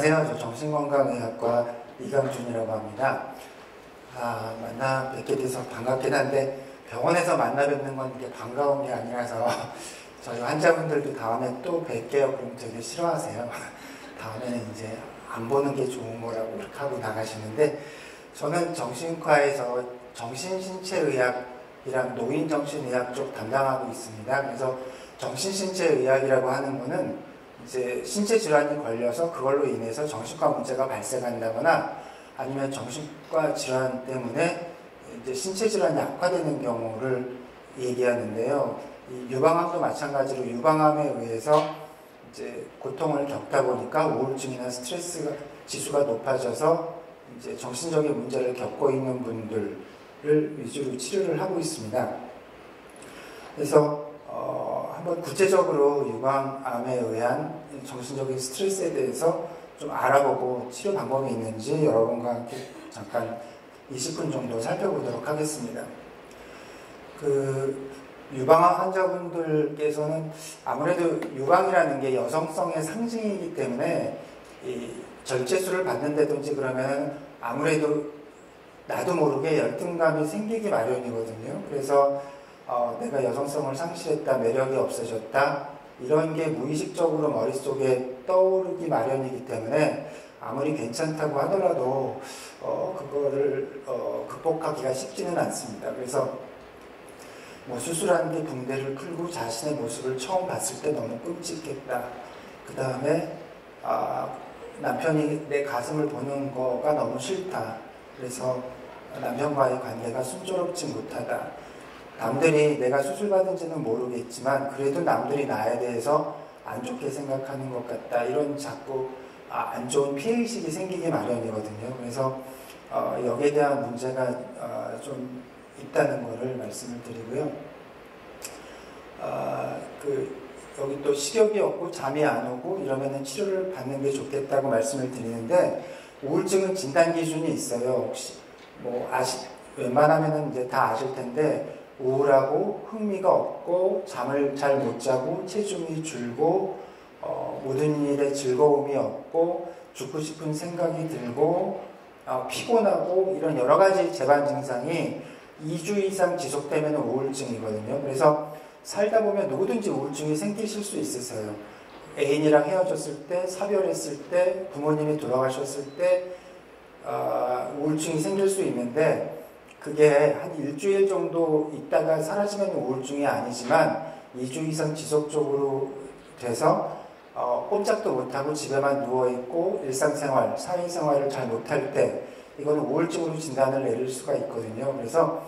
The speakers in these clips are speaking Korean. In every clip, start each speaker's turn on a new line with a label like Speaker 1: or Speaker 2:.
Speaker 1: 안녕하세요. 저 정신건강의학과 이강준이라고 합니다. 만나 뵙게 돼서 반갑긴 한데 병원에서 만나 뵙는 건 이게 반가운 게 아니라서 저희 환자분들도 다음에 또 뵐게요. 그럼 되게 싫어하세요. 다음에는 이제 안 보는 게 좋은 거라고 이렇게 하고 나가시는데, 저는 정신과에서 정신신체의학이랑 노인정신의학 쪽 담당하고 있습니다. 그래서 정신신체의학이라고 하는 거는 이제 신체 질환이 걸려서 그걸로 인해서 정신과 문제가 발생한다거나 아니면 정신과 질환 때문에 이제 신체 질환이 악화되는 경우를 얘기하는데요. 이 유방암도 마찬가지로 유방암에 의해서 이제 고통을 겪다 보니까 우울증이나 스트레스 지수가 높아져서 이제 정신적인 문제를 겪고 있는 분들을 위주로 치료를 하고 있습니다. 그래서 한번 구체적으로 유방암에 의한 정신적인 스트레스에 대해서 좀 알아보고 치료 방법이 있는지 여러분과 함께 잠깐 20분 정도 살펴보도록 하겠습니다. 유방암 환자분들께서는 아무래도 유방이라는 게 여성성의 상징이기 때문에 이 절제술을 받는다든지 그러면 아무래도 나도 모르게 열등감이 생기기 마련이거든요. 그래서 내가 여성성을 상실했다, 매력이 없어졌다, 이런 게 무의식적으로 머릿속에 떠오르기 마련이기 때문에 아무리 괜찮다고 하더라도 그거를 극복하기가 쉽지는 않습니다. 그래서 뭐 수술한 게 붕대를 풀고 자신의 모습을 처음 봤을 때 너무 끔찍했다. 그 다음에 남편이 내 가슴을 보는 거가 너무 싫다. 그래서 남편과의 관계가 순조롭지 못하다. 남들이 내가 수술받은지는 모르겠지만 그래도 남들이 나에 대해서 안 좋게 생각하는 것 같다. 이런 자꾸 안 좋은 피해의식이 생기기 마련이거든요. 그래서 여기에 대한 문제가 좀 있다는 것을 말씀을 드리고요. 여기 또 식욕이 없고 잠이 안 오고 이러면은 치료를 받는 게 좋겠다고 말씀을 드리는데, 우울증은 진단 기준이 있어요. 혹시 뭐 웬만하면은 이제 다 아실 텐데, 우울하고 흥미가 없고 잠을 잘 못 자고 체중이 줄고 모든 일에 즐거움이 없고 죽고 싶은 생각이 들고 피곤하고 이런 여러 가지 재반 증상이 2주 이상 지속되면 우울증이거든요. 그래서 살다 보면 누구든지 우울증이 생기실 수 있으세요. 애인이랑 헤어졌을 때, 사별했을 때, 부모님이 돌아가셨을 때 우울증이 생길 수 있는데, 그게 한 일주일 정도 있다가 사라지면 우울증이 아니지만 2주 이상 지속적으로 돼서 꼼짝도 못하고 집에만 누워있고 일상생활, 사회생활을 잘 못할 때, 이거는 우울증으로 진단을 내릴 수가 있거든요. 그래서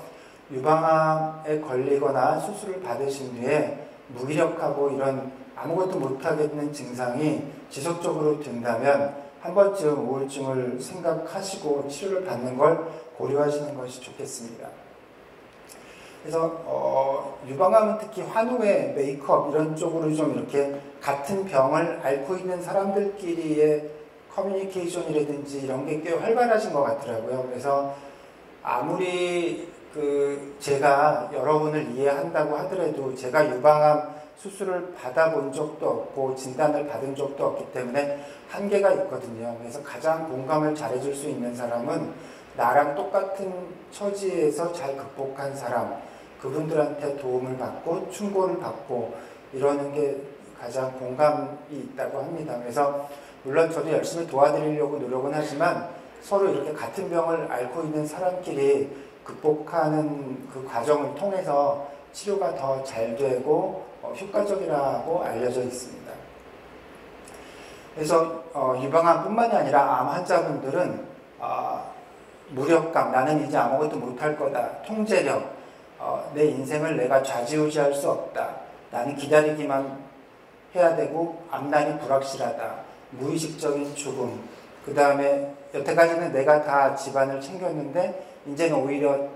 Speaker 1: 유방암에 걸리거나 수술을 받으신 뒤에 무기력하고 이런 아무것도 못하겠는 증상이 지속적으로 든다면 한 번쯤 우울증을 생각하시고 치료를 받는 걸 고려하시는 것이 좋겠습니다. 그래서 유방암은 특히 환우에 메이크업 이런 쪽으로 좀 이렇게 같은 병을 앓고 있는 사람들끼리의 커뮤니케이션이라든지 이런 게 꽤 활발하신 것 같더라고요. 그래서 아무리 제가 여러분을 이해한다고 하더라도 제가 유방암 수술을 받아본 적도 없고 진단을 받은 적도 없기 때문에 한계가 있거든요. 그래서 가장 공감을 잘해줄 수 있는 사람은 나랑 똑같은 처지에서 잘 극복한 사람, 그분들한테 도움을 받고 충고를 받고 이러는 게 가장 공감이 있다고 합니다. 그래서 물론 저도 열심히 도와드리려고 노력은 하지만 서로 이렇게 같은 병을 앓고 있는 사람끼리 극복하는 그 과정을 통해서 치료가 더 잘 되고 효과적이라고 알려져 있습니다. 그래서 유방암뿐만이 아니라 암 환자분들은 무력감, 나는 이제 아무것도 못할 거다, 통제력, 내 인생을 내가 좌지우지할 수 없다, 나는 기다리기만 해야 되고 앞날이 불확실하다, 무의식적인 죽음, 그 다음에 여태까지는 내가 다 집안을 챙겼는데 이제는 오히려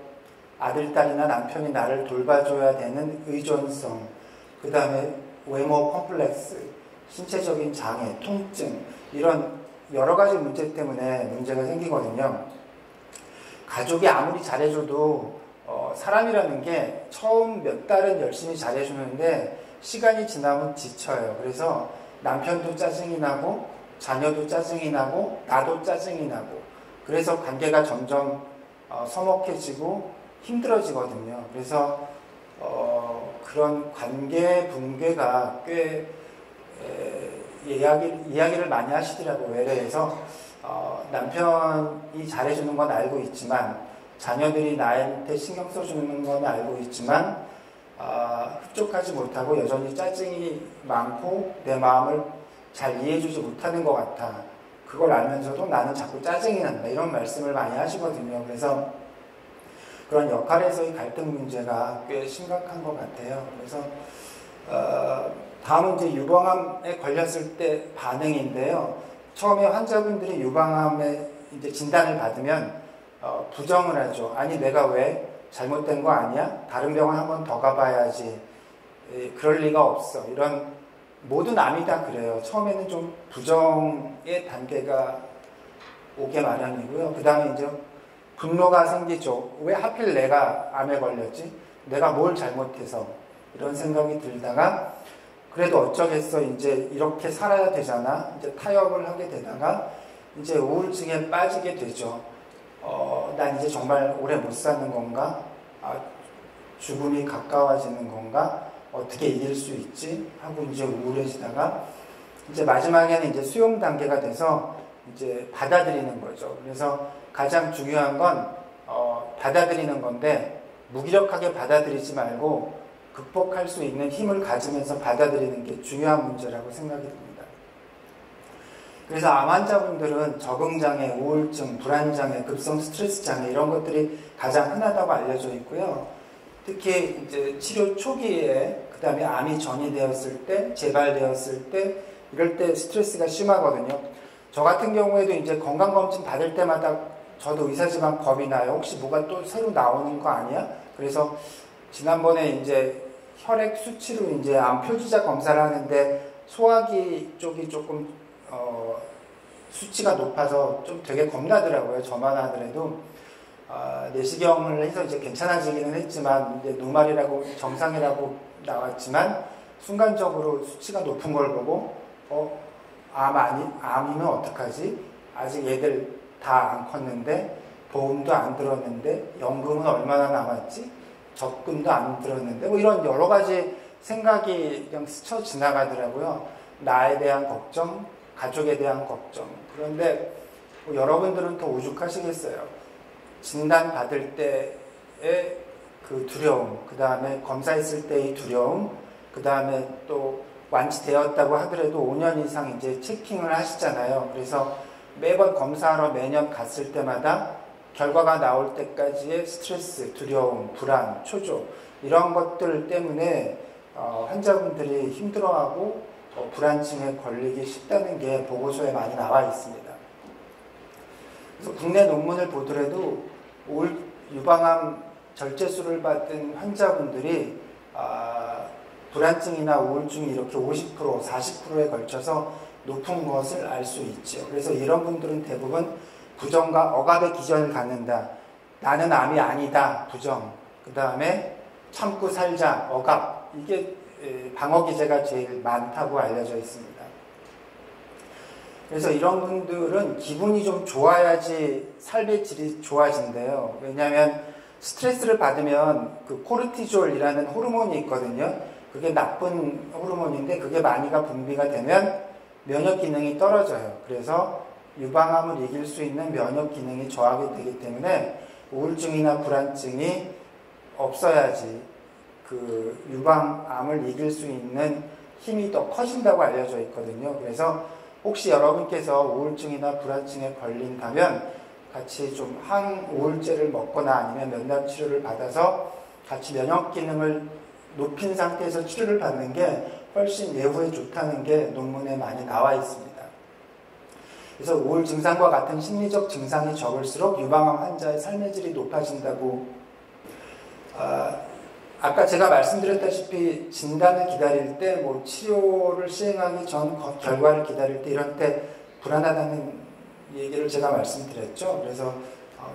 Speaker 1: 아들, 딸이나 남편이 나를 돌봐줘야 되는 의존성, 그 다음에 외모 컴플렉스, 신체적인 장애, 통증, 이런 여러 가지 문제 때문에 문제가 생기거든요. 가족이 아무리 잘해줘도 사람이라는 게 처음 몇 달은 열심히 잘해주는데 시간이 지나면 지쳐요. 그래서 남편도 짜증이 나고 자녀도 짜증이 나고 나도 짜증이 나고 그래서 관계가 점점 서먹해지고 힘들어지거든요. 그래서 그런 관계 붕괴가 꽤 이야기를 많이 하시더라고요. 외래에서 남편이 잘해주는 건 알고 있지만 자녀들이 나한테 신경 써주는 건 알고 있지만 흡족하지 못하고 여전히 짜증이 많고 내 마음을 잘 이해해주지 못하는 것 같아. 그걸 알면서도 나는 자꾸 짜증이 난다. 이런 말씀을 많이 하시거든요. 그래서 그런 역할에서의 갈등 문제가 꽤 심각한 것 같아요. 그래서 다음은 이제 유방암에 걸렸을 때 반응인데요. 처음에 환자분들이 유방암에 이제 진단을 받으면 부정을 하죠. 아니 내가 왜 잘못된 거 아니야? 다른 병원 한 번 더 가봐야지. 그럴 리가 없어. 이런 모든 암이 다 그래요. 처음에는 좀 부정의 단계가 오게 마련이고요. 그 다음에 이제 분노가 생기죠. 왜 하필 내가 암에 걸렸지? 내가 뭘 잘못해서 이런 생각이 들다가 그래도 어쩌겠어. 이제 이렇게 살아야 되잖아. 이제 타협을 하게 되다가 이제 우울증에 빠지게 되죠. 난 이제 정말 오래 못 사는 건가? 죽음이 가까워지는 건가? 어떻게 이길 수 있지? 하고 이제 우울해지다가 이제 마지막에는 이제 수용 단계가 돼서 이제 받아들이는 거죠. 그래서 가장 중요한 건 받아들이는 건데 무기력하게 받아들이지 말고 극복할 수 있는 힘을 가지면서 받아들이는 게 중요한 문제라고 생각이 듭니다. 그래서 암 환자분들은 적응장애, 우울증, 불안장애, 급성 스트레스장애 이런 것들이 가장 흔하다고 알려져 있고요. 특히 이제 치료 초기에 그 다음에 암이 전이되었을 때, 재발되었을 때 이럴 때 스트레스가 심하거든요. 저 같은 경우에도 이제 건강검진 받을 때마다 저도 의사지만 겁이 나요. 혹시 뭐가 또 새로 나오는 거 아니야? 그래서 지난번에 이제 혈액 수치로 이제 암 표지자 검사를 하는데 소화기 쪽이 조금 수치가 높아서 좀 되게 겁나더라고요. 저만 하더라도 내시경을 해서 이제 괜찮아지기는 했지만 이제 노말이라고 정상이라고 나왔지만 순간적으로 수치가 높은 걸 보고 암이면 어떡하지? 아직 얘들 다 안 컸는데 보험도 안 들었는데 연금은 얼마나 남았지? 적금도 안 들었는데 뭐 이런 여러 가지 생각이 그냥 스쳐 지나가더라고요. 나에 대한 걱정, 가족에 대한 걱정. 그런데 뭐 여러분들은 더 오죽하시겠어요. 진단 받을 때의 그 두려움, 그 다음에 검사했을 때의 두려움, 그 다음에 또 완치되었다고 하더라도 5년 이상 이제 체킹을 하시잖아요. 그래서 매번 검사하러 매년 갔을 때마다 결과가 나올 때까지의 스트레스, 두려움, 불안, 초조 이런 것들 때문에 환자분들이 힘들어하고 불안증에 걸리기 쉽다는 게 보고서에 많이 나와 있습니다. 그래서 국내 논문을 보더라도 유방암 절제술을 받은 환자분들이 불안증이나 우울증이 이렇게 50%, 40%에 걸쳐서 높은 것을 알 수 있죠. 그래서 이런 분들은 대부분 부정과 억압의 기전을 갖는다. 나는 암이 아니다. 부정. 그 다음에 참고 살자. 억압. 이게 방어 기제가 제일 많다고 알려져 있습니다. 그래서 이런 분들은 기분이 좀 좋아야지 삶의 질이 좋아진대요. 왜냐하면 스트레스를 받으면 그 코르티졸이라는 호르몬이 있거든요. 그게 나쁜 호르몬인데 그게 많이가 분비가 되면 면역 기능이 떨어져요. 그래서 유방암을 이길 수 있는 면역 기능이 저하게 되기 때문에 우울증이나 불안증이 없어야지 그 유방암을 이길 수 있는 힘이 더 커진다고 알려져 있거든요. 그래서 혹시 여러분께서 우울증이나 불안증에 걸린다면 같이 좀 항우울제를 먹거나 아니면 면담 치료를 받아서 같이 면역 기능을 높인 상태에서 치료를 받는 게 훨씬 예후에 좋다는 게 논문에 많이 나와 있습니다. 그래서 우울 증상과 같은 심리적 증상이 적을수록 유방암 환자의 삶의 질이 높아진다고 아까 제가 말씀드렸다시피 진단을 기다릴 때 뭐 치료를 시행하기 전 결과를 기다릴 때 이런 때 불안하다는 얘기를 제가 말씀드렸죠. 그래서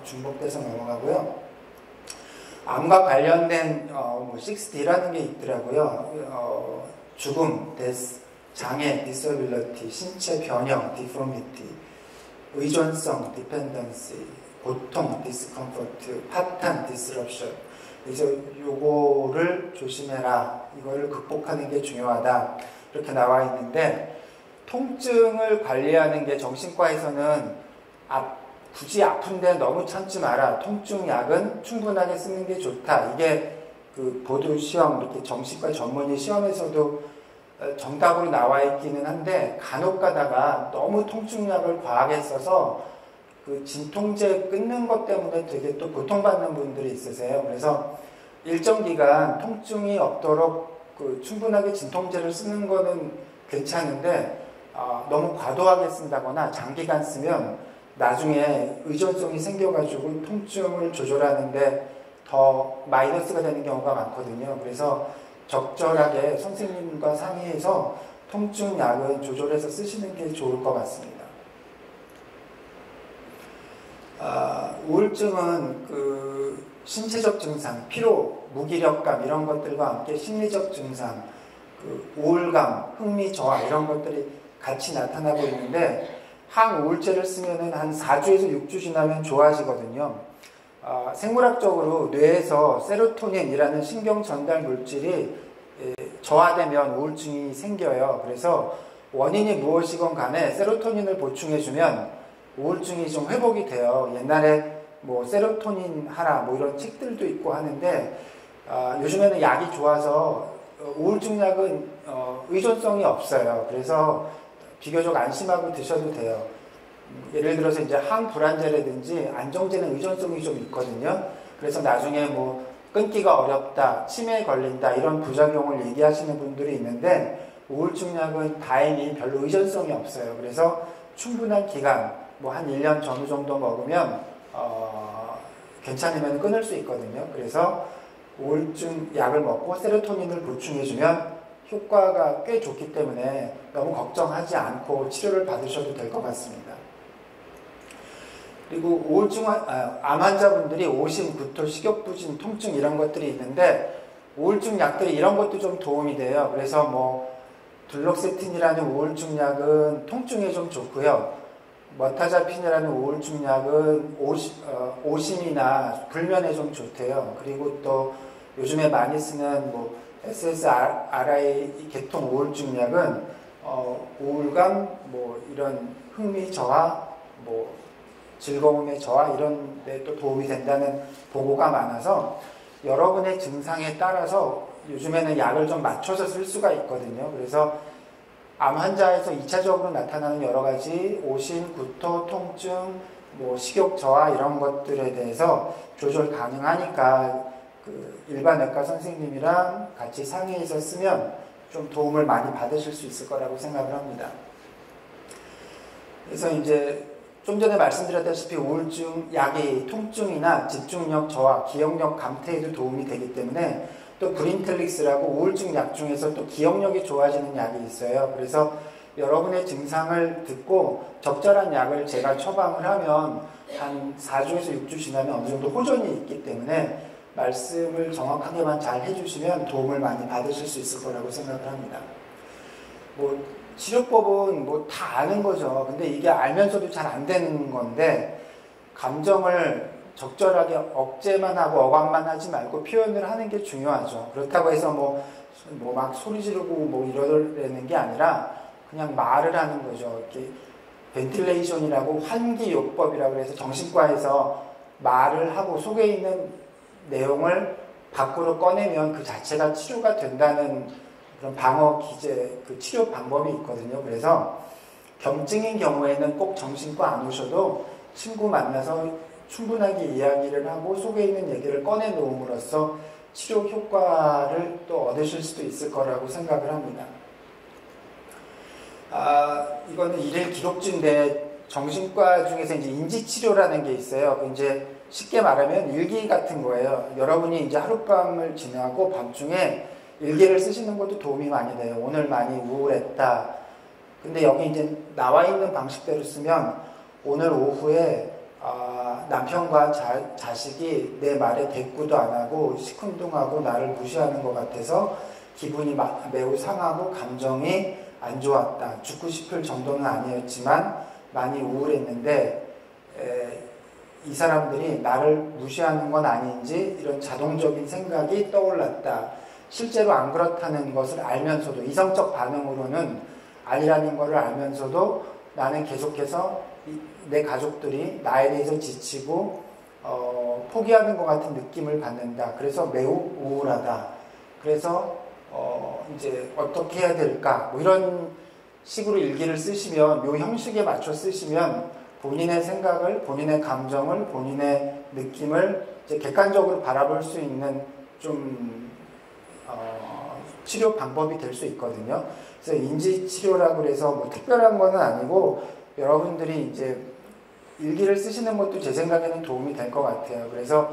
Speaker 1: 중복돼서 넘어가고요. 암과 관련된 6D라는 게 있더라고요. 죽음, 데스, 장애, disability, 신체 변형, deformity, 의존성, dependency, 고통, discomfort, 파탄, disruption. 그래서 요거를 조심해라. 이거를 극복하는 게 중요하다. 이렇게 나와 있는데, 통증을 관리하는 게 정신과에서는 굳이 아픈데 너무 참지 마라. 통증약은 충분하게 쓰는 게 좋다. 이게 그 보드 시험, 이렇게 정신과 전문의 시험에서도 정답으로 나와 있기는 한데, 간혹 가다가 너무 통증약을 과하게 써서 그 진통제 끊는 것 때문에 되게 또 고통받는 분들이 있으세요. 그래서 일정 기간 통증이 없도록 그 충분하게 진통제를 쓰는 거는 괜찮은데, 너무 과도하게 쓴다거나 장기간 쓰면 나중에 의존성이 생겨가지고 통증을 조절하는데 더 마이너스가 되는 경우가 많거든요. 그래서 적절하게 선생님과 상의해서 통증약은 조절해서 쓰시는 게 좋을 것 같습니다. 우울증은 그 신체적 증상, 피로, 무기력감 이런 것들과 함께 심리적 증상, 그 우울감, 흥미 저하 이런 것들이 같이 나타나고 있는데, 항우울제를 쓰면은 한 4주에서 6주 지나면 좋아지거든요. 생물학적으로 뇌에서 세로토닌이라는 신경 전달 물질이 저하되면 우울증이 생겨요. 그래서 원인이 무엇이건 간에 세로토닌을 보충해주면 우울증이 좀 회복이 돼요. 옛날에 뭐 세로토닌 하라 뭐 이런 책들도 있고 하는데, 요즘에는 약이 좋아서 우울증 약은 의존성이 없어요. 그래서 비교적 안심하고 드셔도 돼요. 예를 들어서 이제 항불안제라든지 안정제는 의존성이 좀 있거든요. 그래서 나중에 뭐 끊기가 어렵다, 치매에 걸린다 이런 부작용을 얘기하시는 분들이 있는데, 우울증 약은 다행히 별로 의존성이 없어요. 그래서 충분한 기간, 뭐 한 1년 전후 정도 먹으면 괜찮으면 끊을 수 있거든요. 그래서 우울증 약을 먹고 세로토닌을 보충해주면 효과가 꽤 좋기 때문에 너무 걱정하지 않고 치료를 받으셔도 될 것 같습니다. 그리고 암 환자분들이 오심, 구토, 식욕부진, 통증 이런 것들이 있는데, 우울증 약들이 이런 것도 좀 도움이 돼요. 그래서 뭐 둘록세틴이라는 우울증 약은 통증에 좀 좋고요. 머타자핀이라는 우울증 약은 오심이나 불면에 좀 좋대요. 그리고 또 요즘에 많이 쓰는 뭐 SSRI 계통 우울증 약은 우울감, 뭐 이런 흥미 저하, 뭐 즐거움의 저하 이런 데 또 도움이 된다는 보고가 많아서 여러분의 증상에 따라서 요즘에는 약을 좀 맞춰서 쓸 수가 있거든요. 그래서 암 환자에서 2차적으로 나타나는 여러 가지 오심, 구토, 통증, 뭐 식욕 저하 이런 것들에 대해서 조절 가능하니까 그 일반 내과 선생님이랑 같이 상의해서 쓰면 좀 도움을 많이 받으실 수 있을 거라고 생각을 합니다. 그래서 이제 좀 전에 말씀드렸다시피 우울증 약이 통증이나 집중력 저하, 기억력 감퇴에도 도움이 되기 때문에, 또 브린텔릭스라고 우울증 약 중에서 또 기억력이 좋아지는 약이 있어요. 그래서 여러분의 증상을 듣고 적절한 약을 제가 처방을 하면 한 4주에서 6주 지나면 어느 정도 호전이 있기 때문에 말씀을 정확하게만 잘 해주시면 도움을 많이 받으실 수 있을 거라고 생각을 합니다. 뭐 치료법은 뭐 다 아는 거죠. 근데 이게 알면서도 잘 안 되는 건데, 감정을 적절하게 억제만 하고 억압만 하지 말고 표현을 하는 게 중요하죠. 그렇다고 해서 뭐 막 소리 지르고 뭐 이러려는 게 아니라 그냥 말을 하는 거죠. 이렇게 벤틸레이션이라고 환기요법이라고 해서 정신과에서 말을 하고 속에 있는 내용을 밖으로 꺼내면 그 자체가 치료가 된다는 그런 방어 기제, 그 치료 방법이 있거든요. 그래서 경증인 경우에는 꼭 정신과 안 오셔도 친구 만나서 충분하게 이야기를 하고 속에 있는 얘기를 꺼내놓음으로써 치료 효과를 또 얻으실 수도 있을 거라고 생각을 합니다. 이거는 일일 기록지인데, 정신과 중에서 이제 인지치료라는 게 있어요. 이제 쉽게 말하면 일기 같은 거예요. 여러분이 이제 하룻밤을 지나고 밤중에 일기를 쓰시는 것도 도움이 많이 돼요. 오늘 많이 우울했다. 근데 여기 이제 나와 있는 방식대로 쓰면, 오늘 오후에 남편과 자식이 내 말에 대꾸도 안 하고 시큰둥하고 나를 무시하는 것 같아서 기분이 매우 상하고 감정이 안 좋았다. 죽고 싶을 정도는 아니었지만 많이 우울했는데 이 사람들이 나를 무시하는 건 아닌지 이런 자동적인 생각이 떠올랐다. 실제로 안 그렇다는 것을 알면서도 이성적 반응으로는 아니라는 것을 알면서도 나는 계속해서 내 가족들이 나에 대해서 지치고 포기하는 것 같은 느낌을 받는다. 그래서 매우 우울하다. 그래서 이제 어떻게 해야 될까? 뭐 이런 식으로 일기를 쓰시면, 요 형식에 맞춰 쓰시면 본인의 생각을, 본인의 감정을, 본인의 느낌을 이제 객관적으로 바라볼 수 있는 좀 치료 방법이 될 수 있거든요. 그래서 인지치료라고 해서 뭐 특별한 거는 아니고 여러분들이 이제 일기를 쓰시는 것도 제 생각에는 도움이 될 것 같아요. 그래서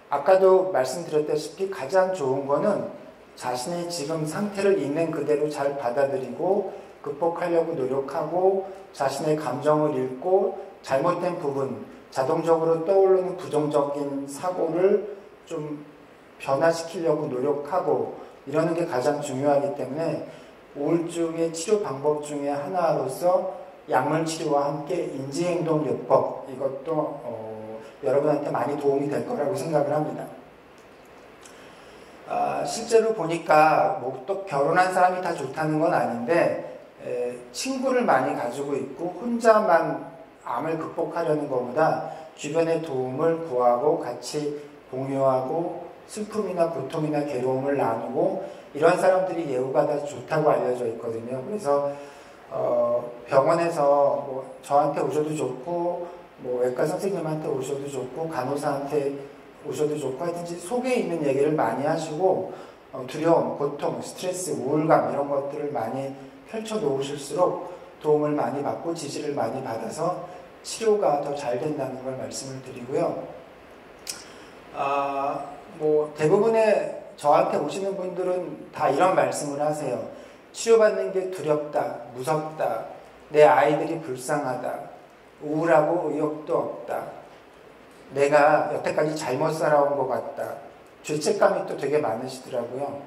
Speaker 1: 아까도 말씀드렸다시피 가장 좋은 거는 자신의 지금 상태를 있는 그대로 잘 받아들이고 극복하려고 노력하고 자신의 감정을 읽고 잘못된 부분, 자동적으로 떠오르는 부정적인 사고를 좀 변화시키려고 노력하고 이러는 게 가장 중요하기 때문에 우울증의 치료 방법 중에 하나로서 약물치료와 함께 인지행동요법, 이것도 여러분한테 많이 도움이 될 거라고 생각을 합니다. 실제로 보니까 뭐 또 결혼한 사람이 다 좋다는 건 아닌데 친구를 많이 가지고 있고 혼자만 암을 극복하려는 것보다 주변의 도움을 구하고 같이 공유하고 슬픔이나 고통이나 괴로움을 나누고 이런 사람들이 예후가 다 좋다고 알려져 있거든요. 그래서 병원에서 뭐 저한테 오셔도 좋고 뭐 외과 선생님한테 오셔도 좋고 간호사한테 오셔도 좋고 하여튼 속에 있는 얘기를 많이 하시고 두려움, 고통, 스트레스, 우울감 이런 것들을 많이 펼쳐 놓으실수록 도움을 많이 받고 지지를 많이 받아서 치료가 더 잘 된다는 걸 말씀을 드리고요. 뭐 대부분의 저한테 오시는 분들은 다 이런 말씀을 하세요. 치료받는 게 두렵다, 무섭다, 내 아이들이 불쌍하다, 우울하고 의욕도 없다, 내가 여태까지 잘못 살아온 것 같다, 죄책감이 또 되게 많으시더라고요.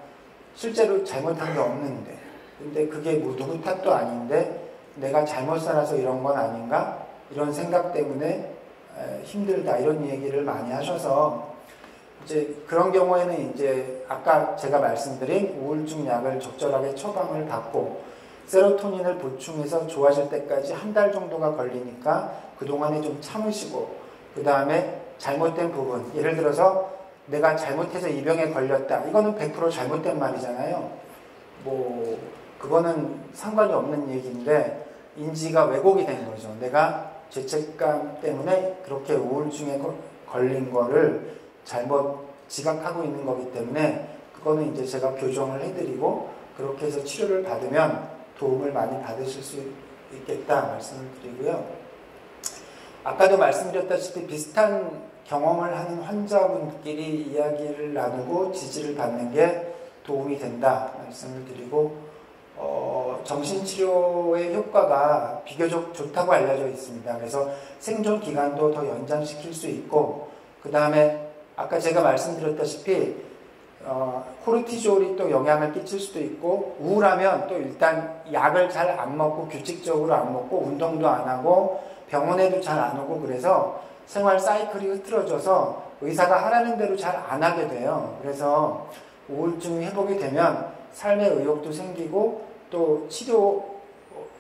Speaker 1: 실제로 잘못한 게 없는데, 근데 그게 뭐 누구 탓도 아닌데 내가 잘못 살아서 이런 건 아닌가? 이런 생각 때문에 힘들다 이런 얘기를 많이 하셔서 이제 그런 경우에는 이제 아까 제가 말씀드린 우울증 약을 적절하게 처방을 받고 세로토닌을 보충해서 좋아질 때까지 한 달 정도가 걸리니까 그동안에 좀 참으시고 그 다음에 잘못된 부분, 예를 들어서 내가 잘못해서 이 병에 걸렸다, 이거는 100% 잘못된 말이잖아요. 뭐 그거는 상관이 없는 얘기인데 인지가 왜곡이 된 거죠. 내가 죄책감 때문에 그렇게 우울증에 걸린 거를 잘못 지각하고 있는 거기 때문에 그거는 이제 제가 교정을 해드리고 그렇게 해서 치료를 받으면 도움을 많이 받으실 수 있겠다 말씀을 드리고요. 아까도 말씀드렸다시피 비슷한 경험을 하는 환자분끼리 이야기를 나누고 지지를 받는 게 도움이 된다 말씀을 드리고 정신치료의 효과가 비교적 좋다고 알려져 있습니다. 그래서 생존 기간도 더 연장시킬 수 있고 그 다음에 아까 제가 말씀드렸다시피 코르티졸이 또 영향을 끼칠 수도 있고 우울하면 또 일단 약을 잘 안 먹고 규칙적으로 안 먹고 운동도 안 하고 병원에도 잘 안 오고 그래서 생활 사이클이 흐트러져서 의사가 하라는 대로 잘 안 하게 돼요. 그래서 우울증이 회복이 되면 삶의 의욕도 생기고 또 치료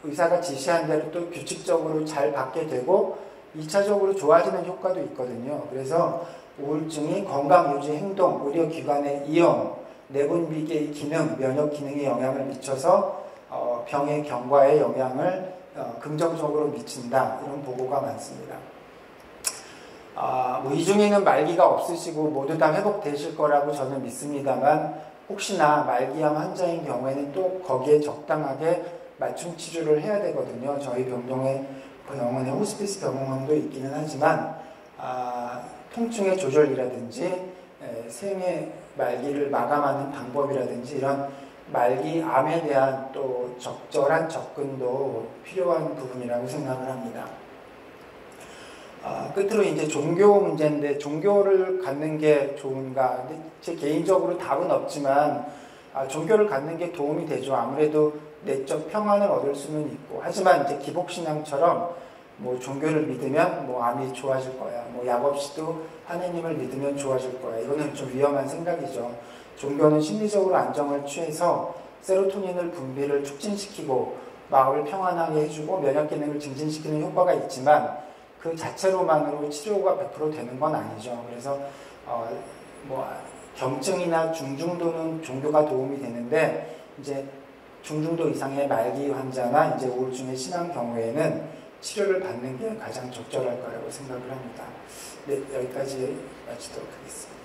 Speaker 1: 의사가 지시한 대로 또 규칙적으로 잘 받게 되고 2차적으로 좋아지는 효과도 있거든요. 그래서 우울증이 건강유지 행동, 의료기관의 이용, 내분비계의 기능, 면역 기능에 영향을 미쳐서 병의 경과에 영향을 긍정적으로 미친다. 이런 보고가 많습니다. 뭐 이 중에는 말기가 없으시고 모두 다 회복되실 거라고 저는 믿습니다만 혹시나 말기암 환자인 경우에는 또 거기에 적당하게 맞춤 치료를 해야 되거든요. 저희 병동에 병원에 호스피스 병원도 있기는 하지만 통증의 조절이라든지 생의 말기를 마감하는 방법이라든지 이런 말기 암에 대한 또 적절한 접근도 필요한 부분이라고 생각을 합니다. 끝으로 이제 종교 문제인데 종교를 갖는 게 좋은가? 제 개인적으로 답은 없지만 종교를 갖는 게 도움이 되죠. 아무래도 내적 평안을 얻을 수는 있고. 하지만 이제 기복신앙처럼 뭐 종교를 믿으면 뭐 암이 좋아질 거야. 뭐 약 없이도 하느님을 믿으면 좋아질 거야. 이거는 좀 위험한 생각이죠. 종교는 심리적으로 안정을 취해서 세로토닌을 분비를 촉진시키고 마음을 평안하게 해주고 면역 기능을 증진시키는 효과가 있지만 그 자체로만으로 치료가 100% 되는 건 아니죠. 그래서 뭐 경증이나 중증도는 종교가 도움이 되는데 이제 중증도 이상의 말기 환자나 이제 우울증의 심한 경우에는 치료를 받는 게 가장 적절할 거라고 생각을 합니다. 네, 여기까지 마치도록 하겠습니다.